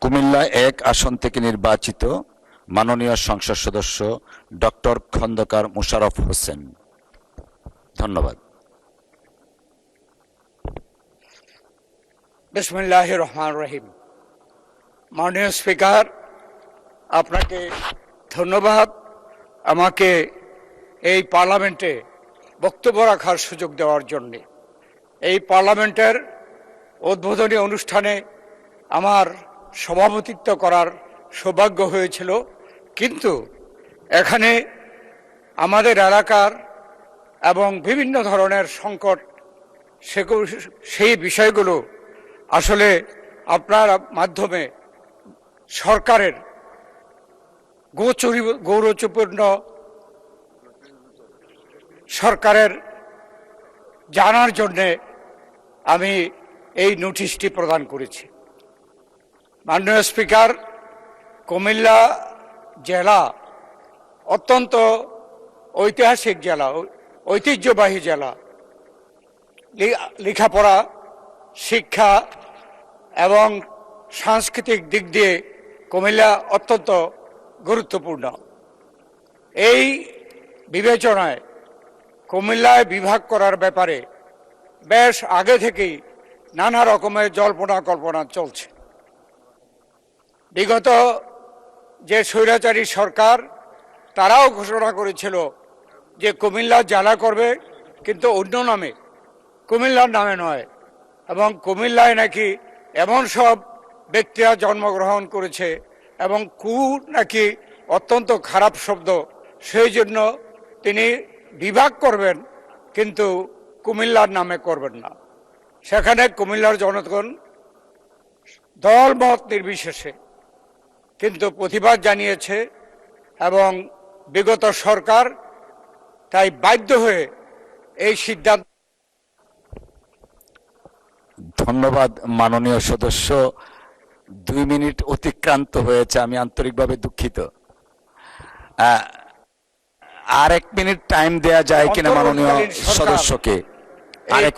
কুমিল্লা ১ আসন থেকে নির্বাচিত মাননীয় সংসদ সদস্য ডক্টর খন্দকার মোশাররফ হোসেন। ধন্যবাদ। বিসমিল্লাহির রহমানির রহিম। মাননীয় স্পিকার, আপনাকে ধন্যবাদ আমাকে এই পার্লামেন্টে বক্তব্য রাখার সুযোগ দেওয়ার জন্য। এই পার্লামেন্টের উদ্বোধনী অনুষ্ঠানে আমার সভাপতিত্ব করার সৌভাগ্য হয়েছিল, কিন্তু এখানে আমাদের এলাকার এবং বিভিন্ন ধরনের সংকট সেই বিষয়গুলো আসলে আপনার মাধ্যমে সরকারের গৌরবপূর্ণ সরকারের জানার জন্যে আমি এই নোটিশটি প্রদান করেছি। মাননীয় স্পিকার, কুমিল্লা জেলা অত্যন্ত ঐতিহাসিক জেলা, ঐতিহ্যবাহী জেলা। লেখাপড়া, শিক্ষা এবং সাংস্কৃতিক দিক দিয়ে কুমিল্লা অত্যন্ত গুরুত্বপূর্ণ। এই বিবেচনায় কুমিল্লায় বিভাগ করার ব্যাপারে বেশ আগে থেকেই নানা রকমের জল্পনা কল্পনা চলছে। বিগত যে স্বৈরাচারী সরকার, তারাও ঘোষণা করেছিল যে কুমিল্লা জেলা করবে, কিন্তু অন্য নামে, কুমিল্লার নামে নয়। এবং কুমিল্লায় নাকি এমন সব ব্যক্তিরা জন্মগ্রহণ করেছে এবং নাকি অত্যন্ত খারাপ শব্দ, সেই জন্য তিনি বিভাগ করবেন কিন্তু কুমিল্লার নামে করবেন না। সেখানে কুমিল্লার জনগণ দলমত নির্বিশেষে কিন্তু প্রতিবাদ জানিয়েছে এবং বিগত সরকার তাই বাধ্য হয়ে এই সিদ্ধান্ত। ধন্যবাদ মাননীয় সদস্য। 2 মিনিট অতিক্রান্ত হয়েছে, আমি আন্তরিকভাবে দুঃখিত। আর 1 মিনিট টাইম দেয়া যায় কিনা মাননীয় সদস্যকে?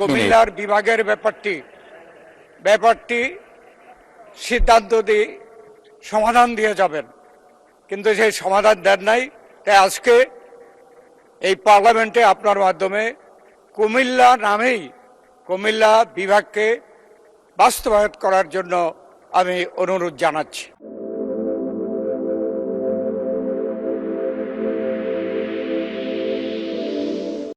কুমিল্লার বিভাগের ব্যাপারটি সিদ্ধান্ত দিয়ে সমাধান দিয়ে যাবেন, কিন্তু সেই সমাধান দেন নাই। তাই আজকে এই পার্লামেন্টে আপনার মাধ্যমে কুমিল্লা নামেই কুমিল্লা বিভাগকে বাস্তবায়ন করার জন্য আমি অনুরোধ জানাচ্ছি।